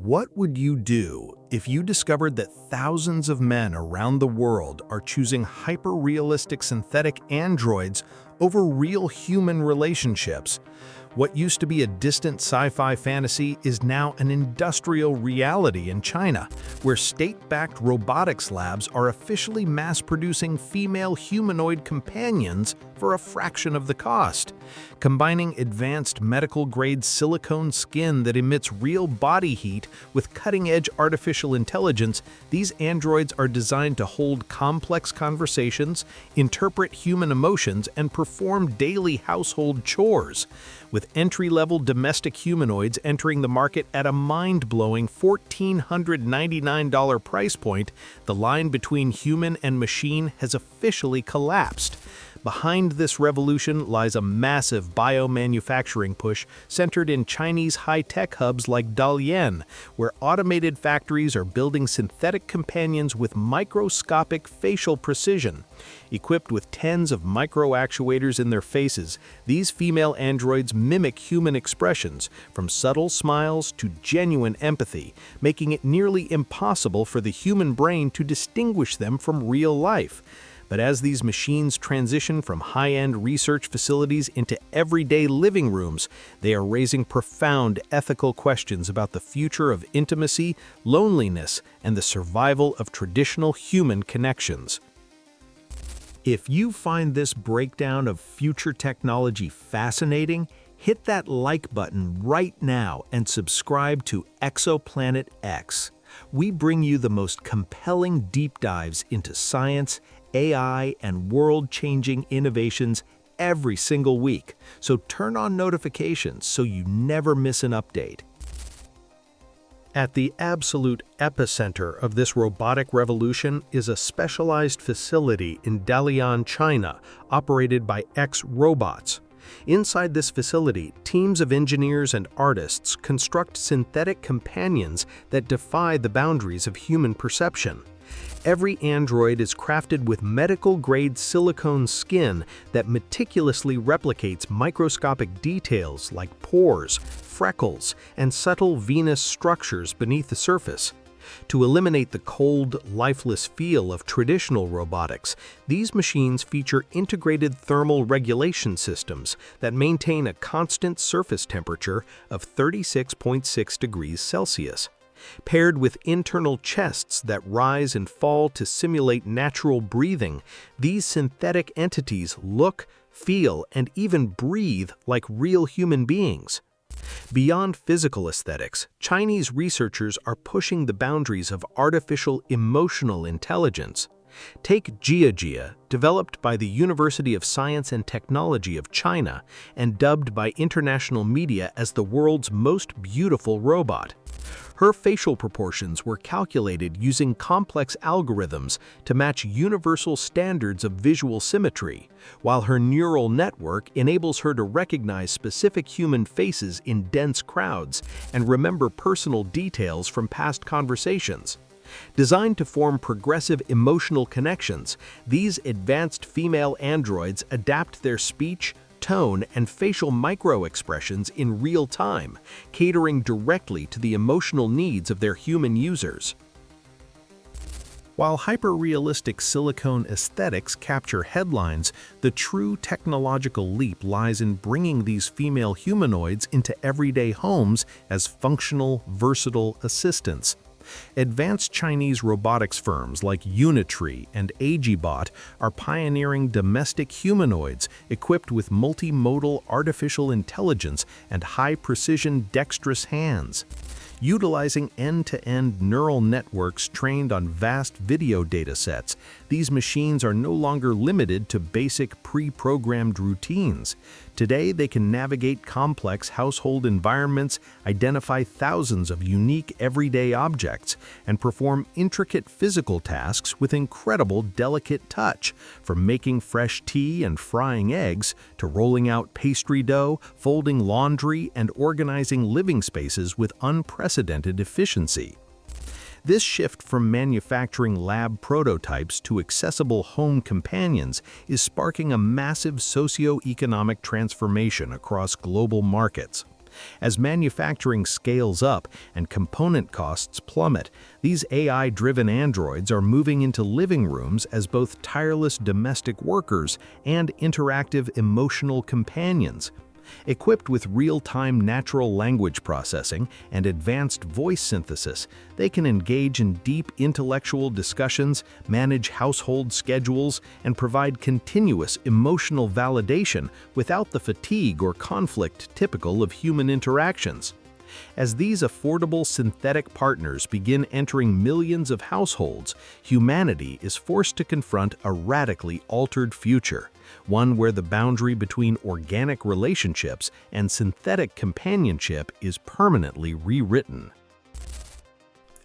What would you do if you discovered that thousands of men around the world are choosing hyper-realistic synthetic androids over real human relationships? What used to be a distant sci-fi fantasy is now an industrial reality in China, where state-backed robotics labs are officially mass-producing female humanoid companions for a fraction of the cost. Combining advanced medical-grade silicone skin that emits real body heat with cutting-edge artificial intelligence, these androids are designed to hold complex conversations, interpret human emotions, and perform daily household chores. With entry-level domestic humanoids entering the market at a mind-blowing $1,499 price point, the line between human and machine has officially collapsed. Behind this revolution lies a massive biomanufacturing push centered in Chinese high-tech hubs like Dalian, where automated factories are building synthetic companions with microscopic facial precision. Equipped with tens of micro-actuators in their faces, these female androids mimic human expressions, from subtle smiles to genuine empathy, making it nearly impossible for the human brain to distinguish them from real life. But as these machines transition from high-end research facilities into everyday living rooms, they are raising profound ethical questions about the future of intimacy, loneliness, and the survival of traditional human connections. If you find this breakdown of future technology fascinating, hit that like button right now and subscribe to Exoplanet X. We bring you the most compelling deep dives into science, AI, and world-changing innovations every single week, so turn on notifications so you never miss an update. At the absolute epicenter of this robotic revolution is a specialized facility in Dalian, China, operated by exrobots. Inside this facility, teams of engineers and artists construct synthetic companions that defy the boundaries of human perception. Every android is crafted with medical-grade silicone skin that meticulously replicates microscopic details like pores, freckles, and subtle venous structures beneath the surface. To eliminate the cold, lifeless feel of traditional robotics, these machines feature integrated thermal regulation systems that maintain a constant surface temperature of 36.6 degrees Celsius. Paired with internal chests that rise and fall to simulate natural breathing, these synthetic entities look, feel, and even breathe like real human beings. Beyond physical aesthetics, Chinese researchers are pushing the boundaries of artificial emotional intelligence. Take Jia, developed by the University of Science and Technology of China and dubbed by international media as the world's most beautiful robot. Her facial proportions were calculated using complex algorithms to match universal standards of visual symmetry, while her neural network enables her to recognize specific human faces in dense crowds and remember personal details from past conversations. Designed to form progressive emotional connections, these advanced female androids adapt their speech, tone, and facial micro-expressions in real time, catering directly to the emotional needs of their human users. While hyper-realistic silicone aesthetics capture headlines, the true technological leap lies in bringing these female humanoids into everyday homes as functional, versatile assistants. Advanced Chinese robotics firms like Unitree and Agibot are pioneering domestic humanoids equipped with multimodal artificial intelligence and high-precision dexterous hands. Utilizing end-to-end neural networks trained on vast video datasets, these machines are no longer limited to basic pre-programmed routines. Today, they can navigate complex household environments, identify thousands of unique everyday objects, and perform intricate physical tasks with incredible delicate touch, from making fresh tea and frying eggs to rolling out pastry dough, folding laundry, and organizing living spaces with unprecedented efficiency. This shift from manufacturing lab prototypes to accessible home companions is sparking a massive socio-economic transformation across global markets. As manufacturing scales up and component costs plummet, these AI-driven androids are moving into living rooms as both tireless domestic workers and interactive emotional companions. Equipped with real-time natural language processing and advanced voice synthesis, they can engage in deep intellectual discussions, manage household schedules, and provide continuous emotional validation without the fatigue or conflict typical of human interactions. As these affordable synthetic partners begin entering millions of households, humanity is forced to confront a radically altered future, one where the boundary between organic relationships and synthetic companionship is permanently rewritten.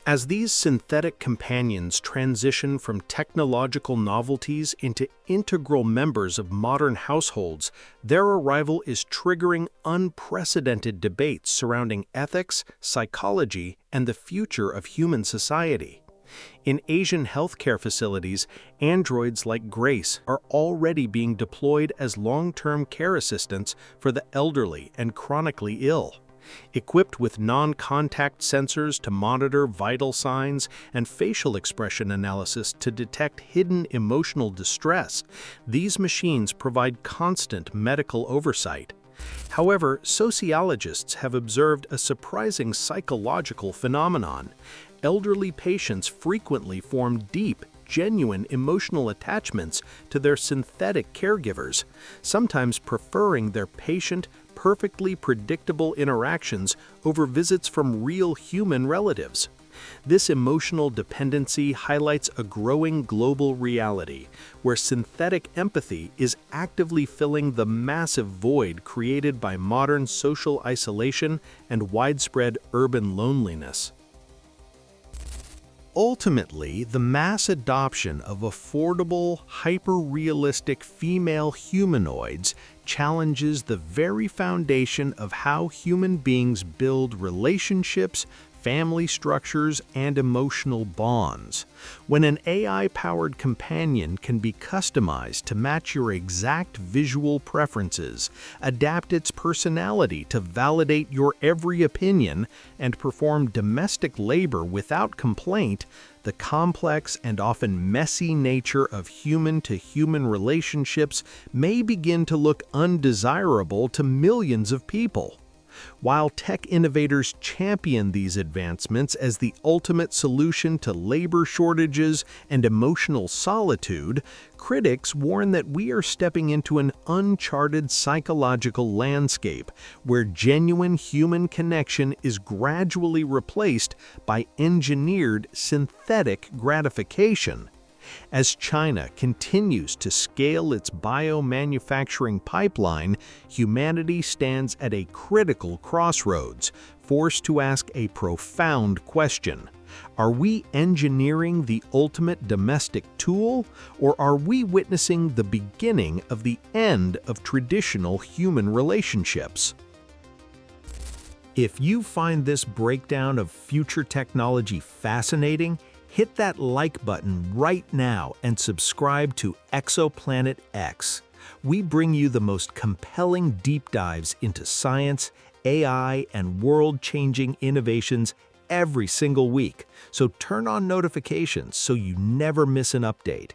As these synthetic companions transition from technological novelties into integral members of modern households, their arrival is triggering unprecedented debates surrounding ethics, psychology, and the future of human society. In Asian healthcare facilities, androids like Grace are already being deployed as long-term care assistants for the elderly and chronically ill. Equipped with non-contact sensors to monitor vital signs and facial expression analysis to detect hidden emotional distress, these machines provide constant medical oversight. However, sociologists have observed a surprising psychological phenomenon. Elderly patients frequently form deep, genuine emotional attachments to their synthetic caregivers, sometimes preferring their patient, perfectly predictable interactions over visits from real human relatives. This emotional dependency highlights a growing global reality where synthetic empathy is actively filling the massive void created by modern social isolation and widespread urban loneliness. Ultimately, the mass adoption of affordable, hyper-realistic female humanoids challenges the very foundation of how human beings build relationships, family structures, and emotional bonds. When an AI-powered companion can be customized to match your exact visual preferences, adapt its personality to validate your every opinion, and perform domestic labor without complaint, the complex and often messy nature of human-to-human relationships may begin to look undesirable to millions of people. While tech innovators champion these advancements as the ultimate solution to labor shortages and emotional solitude, critics warn that we are stepping into an uncharted psychological landscape where genuine human connection is gradually replaced by engineered synthetic gratification. As China continues to scale its biomanufacturing pipeline, humanity stands at a critical crossroads, forced to ask a profound question. Are we engineering the ultimate domestic tool, or are we witnessing the beginning of the end of traditional human relationships? If you find this breakdown of future technology fascinating, hit that like button right now and subscribe to Exoplanet X. We bring you the most compelling deep dives into science, AI, and world-changing innovations every single week. So turn on notifications so you never miss an update.